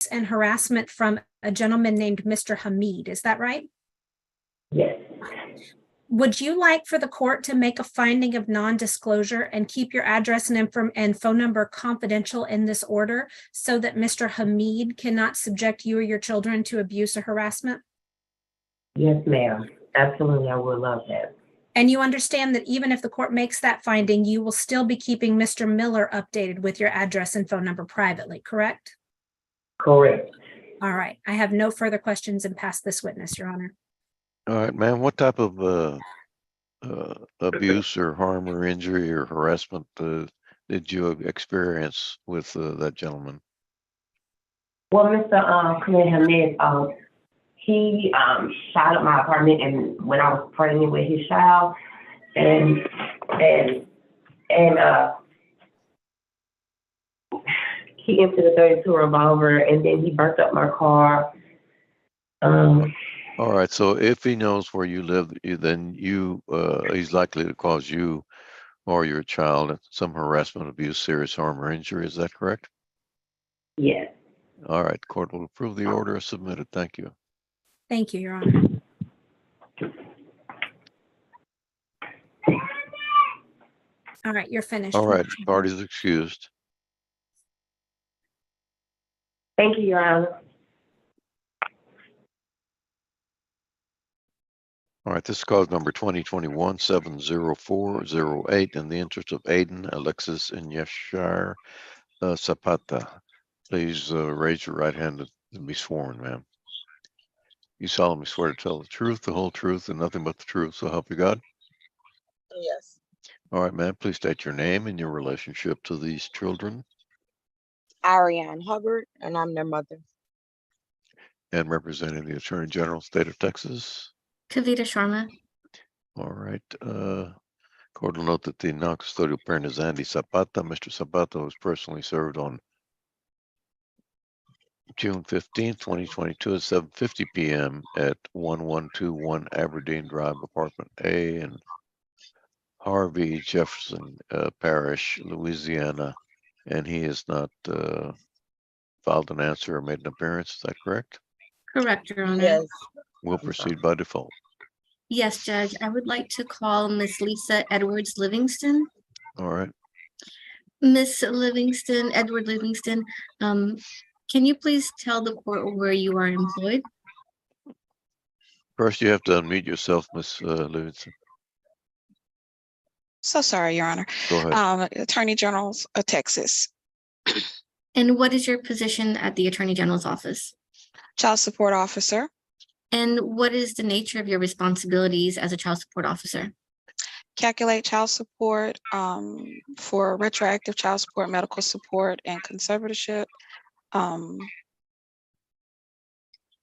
abuse and harassment from a gentleman named Mr. Hamid. Is that right? Yes. Would you like for the court to make a finding of non-disclosure and keep your address and phone number confidential in this order so that Mr. Hamid cannot subject you or your children to abuse or harassment? Yes, ma'am. Absolutely, I would love that. And you understand that even if the court makes that finding, you will still be keeping Mr. Miller updated with your address and phone number privately, correct? Correct. All right. I have no further questions and pass this witness, Your Honor. All right, ma'am. What type of abuse or harm or injury or harassment did you experience with that gentleman? Well, Mr. Khalid Hamid, he shot up my apartment, and when I was pregnant with his child, and he emptied a 32 revolver, and then he burnt up my car. All right. So if he knows where you live, then he's likely to cause you or your child some harassment, abuse, serious harm, or injury. Is that correct? Yes. All right. Court will approve the order as submitted. Thank you. Thank you, Your Honor. All right, you're finished. All right. Parties excused. Thank you, Your Honor. All right. This is cause number 2021-70408 in the interest of Aiden, Alexis, and Yeshar Zapata. Please raise your right hand and be sworn, ma'am. You solemnly swear to tell the truth, the whole truth, and nothing but the truth, so help you God? Yes. All right, ma'am, please state your name and your relationship to these children. Ariane Hubbard, and I'm their mother. And representing the Attorney General, State of Texas. Kavita Sharma. All right. Court will note that the non-custodial parent is Andy Zapata. Mr. Zapata was personally served on June 15th, 2022 at 7:50 p.m. at 1121 Aberdeen Drive, Apartment A in Harvey, Jefferson Parish, Louisiana. And he has not filed an answer or made an appearance. Is that correct? Correct, Your Honor. Yes. We'll proceed by default. Yes, Judge. I would like to call Miss Lisa Edwards Livingston. All right. Miss Livingston, Edward Livingston, can you please tell the court where you are employed? First, you have to unmute yourself, Miss Livingston. So sorry, Your Honor. Go ahead. Attorney General of Texas. And what is your position at the Attorney General's office? Child support officer. And what is the nature of your responsibilities as a child support officer? Calculate child support for retroactive child support, medical support, and conservatorship. And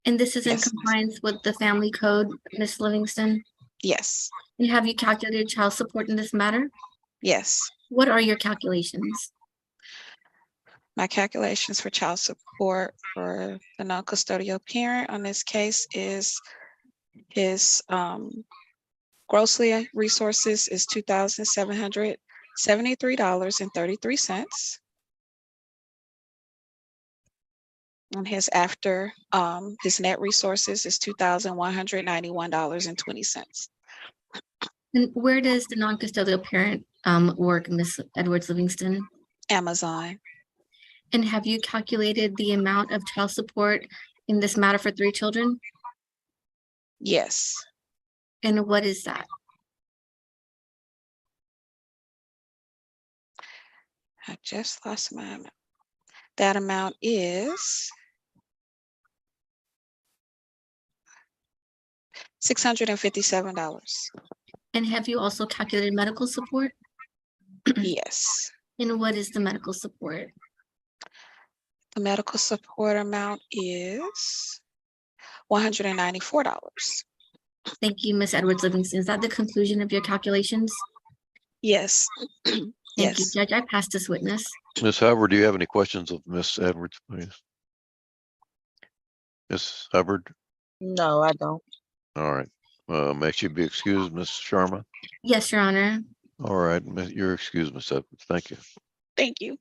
this is in Yes. compliance with the family code, Miss Livingston? Yes. And have you calculated child support in this matter? Yes. What are your calculations? My calculations for child support for the non-custodial parent on this case is his grossly resources is $2,773.33. And his his net resources is $2,191.20. And where does the non-custodial parent work, Miss Edwards Livingston? Amazon. And have you calculated the amount of child support in this matter for 3 children? Yes. And what is that? I just lost my amount. That amount is $657. And have you also calculated medical support? Yes. And what is the medical support? The medical support amount is $194. Thank you, Miss Edwards Livingston. Is that the conclusion of your calculations? Yes. Thank you, Yes. Judge. I pass this witness. Miss Hubbard, do you have any questions of Miss Edwards, please? Miss Hubbard? No, I don't. All right. May she be excused, Miss Sharma? Yes, Your Honor. All right. You're excused, Miss Edwards. Thank you. Thank you.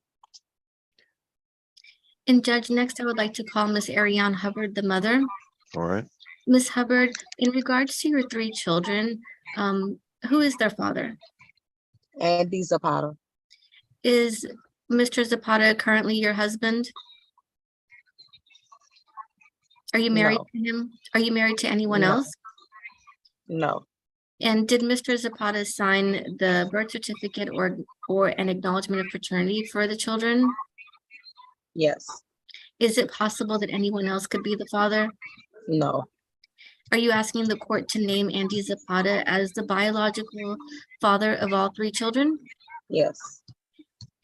And Judge, next I would like to call Miss Ariane Hubbard, the mother. All right. Miss Hubbard, in regards to your 3 children, who is their father? Andy Zapata. Is Mr. Zapata currently your husband? Are you married No. to him? Are you married to anyone No. else? No. And did Mr. Zapata sign the birth certificate or an acknowledgement of paternity for the children? Yes. Is it possible that anyone else could be the father? No. Are you asking the court to name Andy Zapata as the biological father of all 3 children? Yes.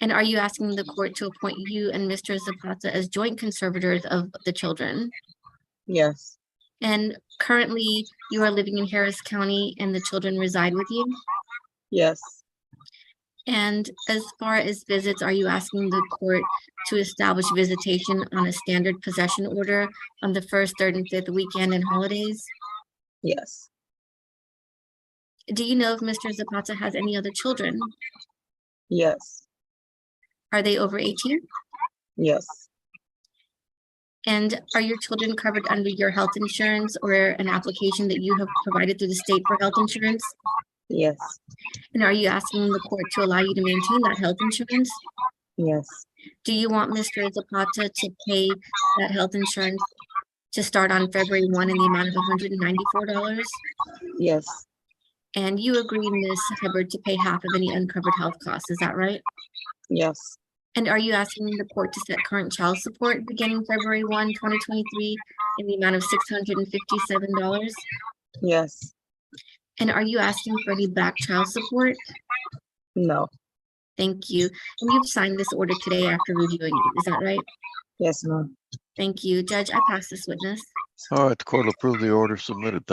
And are you asking the court to appoint you and Mr. Zapata as joint conservators of the children? Yes. And currently you are living in Harris County and the children reside with you? Yes. And as far as visits, are you asking the court to establish visitation on a standard possession order on the 1st, 3rd, and 5th weekend and holidays? Yes. Do you know if Mr. Zapata has any other children? Yes. Are they over 18? Yes. And are your children covered under your health insurance or an application that you have provided through the state for health insurance? Yes. And are you asking the court to allow you to maintain that health insurance? Yes. Do you want Mr. Zapata to pay that health insurance to start on February 1 in the amount of $194? Yes. And you agree, Ms. Hubbard, to pay half of any uncovered health costs, is that right? Yes. And are you asking the court to set current child support beginning February 1, 2023 in the amount of $657? Yes. And are you asking for any back child support? No. Thank you. And you've signed this order today after reviewing it, is that right? Yes, ma'am. Thank you. Judge, I pass this witness. All right, the court will approve the order submitted. Thank